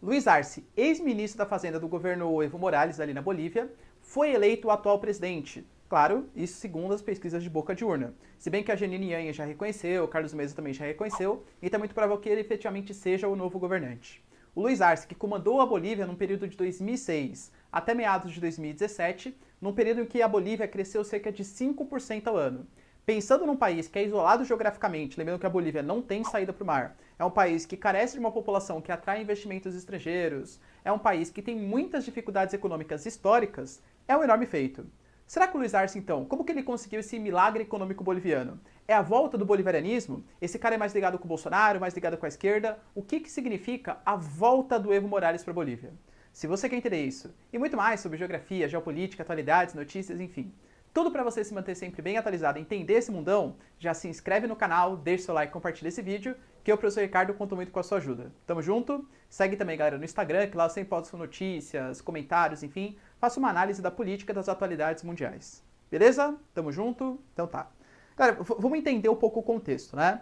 Luiz Arce, ex-ministro da Fazenda do governo Evo Morales ali na Bolívia, foi eleito o atual presidente. Claro, isso segundo as pesquisas de boca de urna. Se bem que a Janine Yanha já reconheceu, o Carlos Mesa também já reconheceu, então é muito provável que ele efetivamente seja o novo governante. O Luiz Arce, que comandou a Bolívia num período de 2006 até meados de 2017, num período em que a Bolívia cresceu cerca de 5% ao ano. Pensando num país que é isolado geograficamente, lembrando que a Bolívia não tem saída para o mar, é um país que carece de uma população que atrai investimentos estrangeiros, é um país que tem muitas dificuldades econômicas históricas, é um enorme feito. Será que o Luiz Arce, então, como que ele conseguiu esse milagre econômico boliviano? É a volta do bolivarianismo? Esse cara é mais ligado com o Bolsonaro, mais ligado com a esquerda? O que significa a volta do Evo Morales para a Bolívia? Se você quer entender isso, e muito mais sobre geografia, geopolítica, atualidades, notícias, enfim, tudo para você se manter sempre bem atualizado e entender esse mundão, já se inscreve no canal, deixa seu like e compartilha esse vídeo, que eu, professor Ricardo, conto muito com a sua ajuda. Tamo junto? Segue também, galera, no Instagram, que lá eu sempre posto notícias, comentários, enfim, faço uma análise da política das atualidades mundiais. Beleza? Tamo junto? Então tá. Galera, vamos entender um pouco o contexto, né?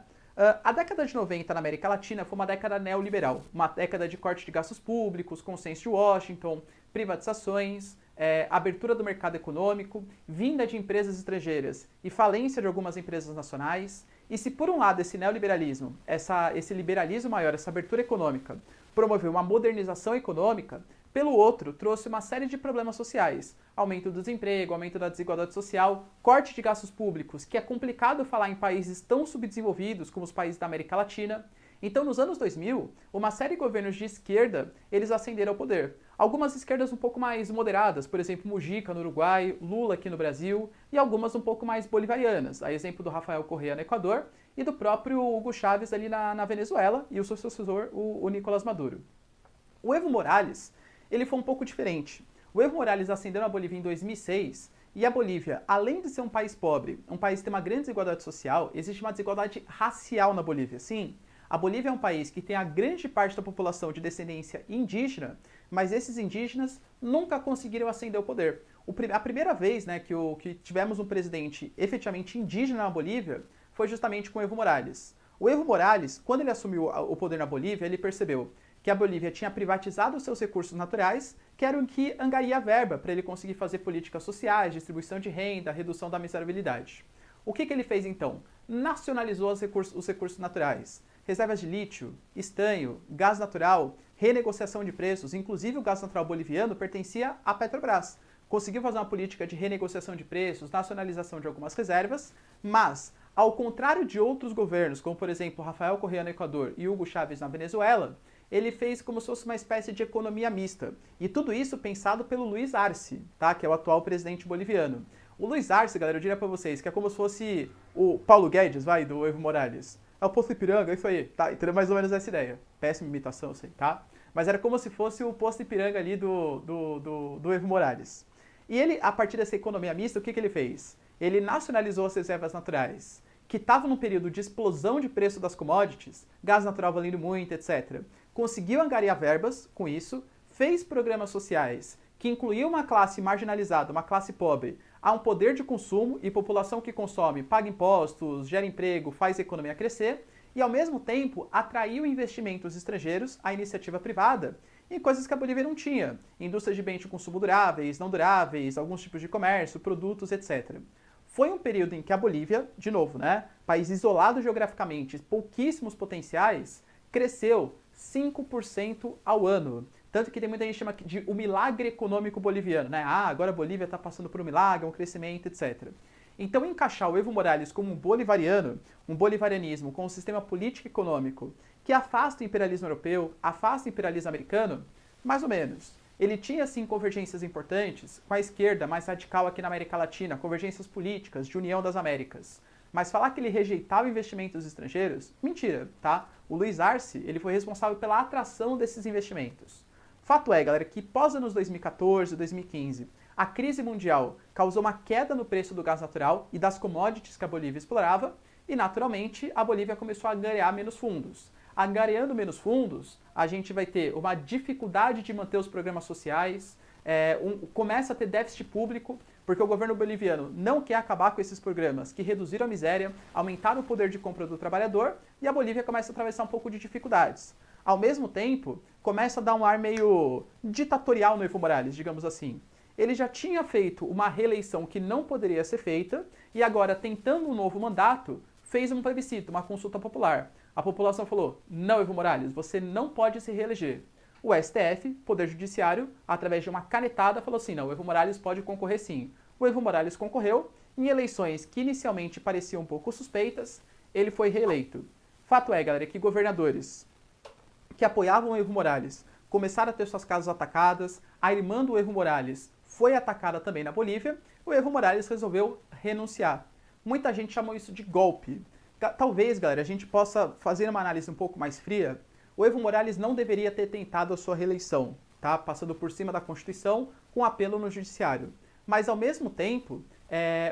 A década de 90 na América Latina foi uma década neoliberal, uma década de corte de gastos públicos, consenso de Washington, privatizações, abertura do mercado econômico, vinda de empresas estrangeiras e falência de algumas empresas nacionais. E se por um lado esse neoliberalismo, esse liberalismo maior, essa abertura econômica, promoveu uma modernização econômica, pelo outro, trouxe uma série de problemas sociais. Aumento do desemprego, aumento da desigualdade social, corte de gastos públicos, que é complicado falar em países tão subdesenvolvidos como os países da América Latina. Então, nos anos 2000, uma série de governos de esquerda, eles ascenderam ao poder. Algumas esquerdas um pouco mais moderadas, por exemplo, Mujica no Uruguai, Lula aqui no Brasil, e algumas um pouco mais bolivarianas, a exemplo do Rafael Correa no Equador e do próprio Hugo Chávez ali na Venezuela e o seu sucessor, o Nicolás Maduro. O Evo Morales, ele foi um pouco diferente. O Evo Morales ascendeu na Bolívia em 2006 e a Bolívia, além de ser um país pobre, um país que tem uma grande desigualdade social, existe uma desigualdade racial na Bolívia. Sim, a Bolívia é um país que tem a grande parte da população de descendência indígena, mas esses indígenas nunca conseguiram ascender ao poder. A primeira vez, né, que tivemos um presidente efetivamente indígena na Bolívia foi justamente com o Evo Morales. O Evo Morales, quando ele assumiu o poder na Bolívia, ele percebeu que a Bolívia tinha privatizado os seus recursos naturais, que era o que angaria a verba para ele conseguir fazer políticas sociais, distribuição de renda, redução da miserabilidade. O que ele fez então? Nacionalizou os recursos naturais. Reservas de lítio, estanho, gás natural, renegociação de preços, inclusive o gás natural boliviano pertencia à Petrobras. Conseguiu fazer uma política de renegociação de preços, nacionalização de algumas reservas, mas, ao contrário de outros governos, como por exemplo Rafael Correa no Equador e Hugo Chávez na Venezuela, ele fez como se fosse uma espécie de economia mista. E tudo isso pensado pelo Luiz Arce, tá? Que é o atual presidente boliviano. O Luiz Arce, galera, eu diria pra vocês que é como se fosse o Paulo Guedes, do Evo Morales. É o Poço Ipiranga, é isso aí, tá? Então mais ou menos essa ideia. Péssima imitação, eu sei, tá? Mas era como se fosse o Poço Ipiranga ali do Evo Morales. E ele, a partir dessa economia mista, o que ele fez? Ele nacionalizou as reservas naturais, que estavam num período de explosão de preço das commodities, gás natural valendo muito, etc. Conseguiu angariar verbas com isso, fez programas sociais que incluíam uma classe marginalizada, uma classe pobre, a um poder de consumo e população que consome, paga impostos, gera emprego, faz a economia crescer, e ao mesmo tempo atraiu investimentos estrangeiros à iniciativa privada em coisas que a Bolívia não tinha, indústrias de bens de consumo duráveis, não duráveis, alguns tipos de comércio, produtos, etc. Foi um período em que a Bolívia, de novo, né, país isolado geograficamente, pouquíssimos potenciais, cresceu 5% ao ano. Tanto que tem muita gente que chama de o milagre econômico boliviano, né? Ah, agora a Bolívia está passando por um milagre, um crescimento, etc. Então, encaixar o Evo Morales como um bolivariano, um bolivarianismo com um sistema político e econômico que afasta o imperialismo europeu, afasta o imperialismo americano, mais ou menos. Ele tinha, sim, convergências importantes com a esquerda mais radical aqui na América Latina, convergências políticas de União das Américas. Mas falar que ele rejeitava investimentos estrangeiros, mentira, tá? O Luiz Arce, ele foi responsável pela atração desses investimentos. Fato é, galera, que pós anos 2014, 2015, a crise mundial causou uma queda no preço do gás natural e das commodities que a Bolívia explorava, e naturalmente a Bolívia começou a angariar menos fundos. Angariando menos fundos, a gente vai ter uma dificuldade de manter os programas sociais, começa a ter déficit público, porque o governo boliviano não quer acabar com esses programas que reduziram a miséria, aumentaram o poder de compra do trabalhador, e a Bolívia começa a atravessar um pouco de dificuldades. Ao mesmo tempo, começa a dar um ar meio ditatorial no Evo Morales, digamos assim. Ele já tinha feito uma reeleição que não poderia ser feita e agora, tentando um novo mandato, fez um plebiscito, uma consulta popular. A população falou: não, Evo Morales, você não pode se reeleger. O STF, Poder Judiciário, através de uma canetada, falou assim: não, o Evo Morales pode concorrer sim. O Evo Morales concorreu, em eleições que inicialmente pareciam um pouco suspeitas, ele foi reeleito. Fato é, galera, que governadores que apoiavam o Evo Morales começaram a ter suas casas atacadas, a irmã do Evo Morales foi atacada também na Bolívia, o Evo Morales resolveu renunciar. Muita gente chamou isso de golpe. Talvez, galera, a gente possa fazer uma análise um pouco mais fria. O Evo Morales não deveria ter tentado a sua reeleição, tá? Passando por cima da Constituição com apelo no Judiciário. Mas, ao mesmo tempo,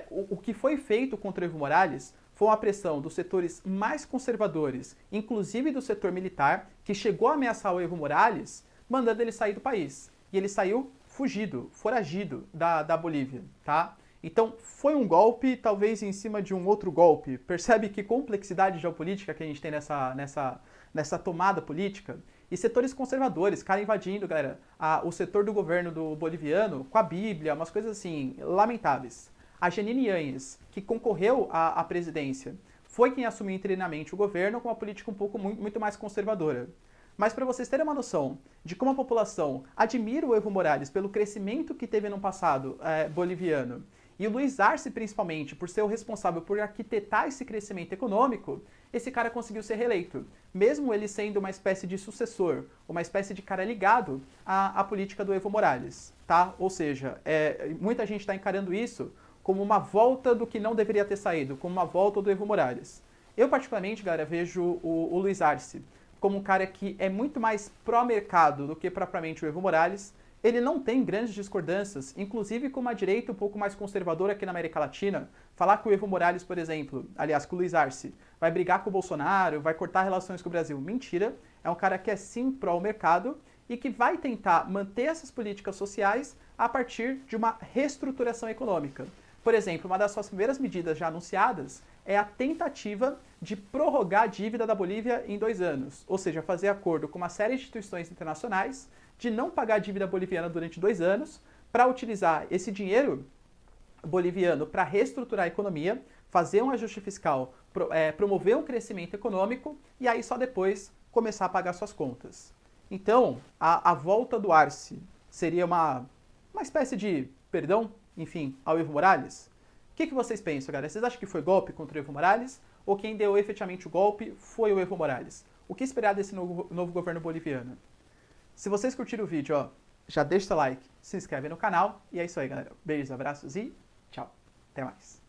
o que foi feito contra o Evo Morales foi uma pressão dos setores mais conservadores, inclusive do setor militar, que chegou a ameaçar o Evo Morales, mandando ele sair do país. E ele saiu fugido, foragido da Bolívia, tá? Então, foi um golpe, talvez em cima de um outro golpe. Percebe que complexidade geopolítica que a gente tem nessa tomada política? E setores conservadores, cara invadindo, galera, o setor do governo do boliviano com a Bíblia, umas coisas assim, lamentáveis. A Jeanine Áñez, que concorreu à presidência, foi quem assumiu inteiramente o governo com uma política muito mais conservadora. Mas para vocês terem uma noção de como a população admira o Evo Morales pelo crescimento que teve no passado boliviano, e o Luiz Arce, principalmente, por ser o responsável por arquitetar esse crescimento econômico, esse cara conseguiu ser reeleito, mesmo ele sendo uma espécie de sucessor, uma espécie de cara ligado à política do Evo Morales, tá? Ou seja, muita gente está encarando isso como uma volta do que não deveria ter saído, como uma volta do Evo Morales. Eu, particularmente, galera, vejo o Luiz Arce como um cara que é muito mais pró-mercado do que propriamente o Evo Morales. Ele não tem grandes discordâncias, inclusive com uma direita um pouco mais conservadora aqui na América Latina. Falar que o Evo Morales, por exemplo, aliás, que o Luiz Arce, vai brigar com o Bolsonaro, vai cortar relações com o Brasil. Mentira. É um cara que é sim pró-mercado e que vai tentar manter essas políticas sociais a partir de uma reestruturação econômica. Por exemplo, uma das suas primeiras medidas já anunciadas é a tentativa de prorrogar a dívida da Bolívia em 2 anos, ou seja, fazer acordo com uma série de instituições internacionais de não pagar a dívida boliviana durante 2 anos, para utilizar esse dinheiro boliviano para reestruturar a economia, fazer um ajuste fiscal, promover um crescimento econômico e aí só depois começar a pagar suas contas. Então, a volta do Arce seria uma espécie de perdão, enfim, ao Evo Morales? O que vocês pensam, galera? Vocês acham que foi golpe contra o Evo Morales? Ou quem deu efetivamente o golpe foi o Evo Morales? O que esperar desse novo governo boliviano? Se vocês curtiram o vídeo, ó, já deixa o like, se inscreve no canal. E é isso aí, galera. Beijos, abraços e tchau. Até mais.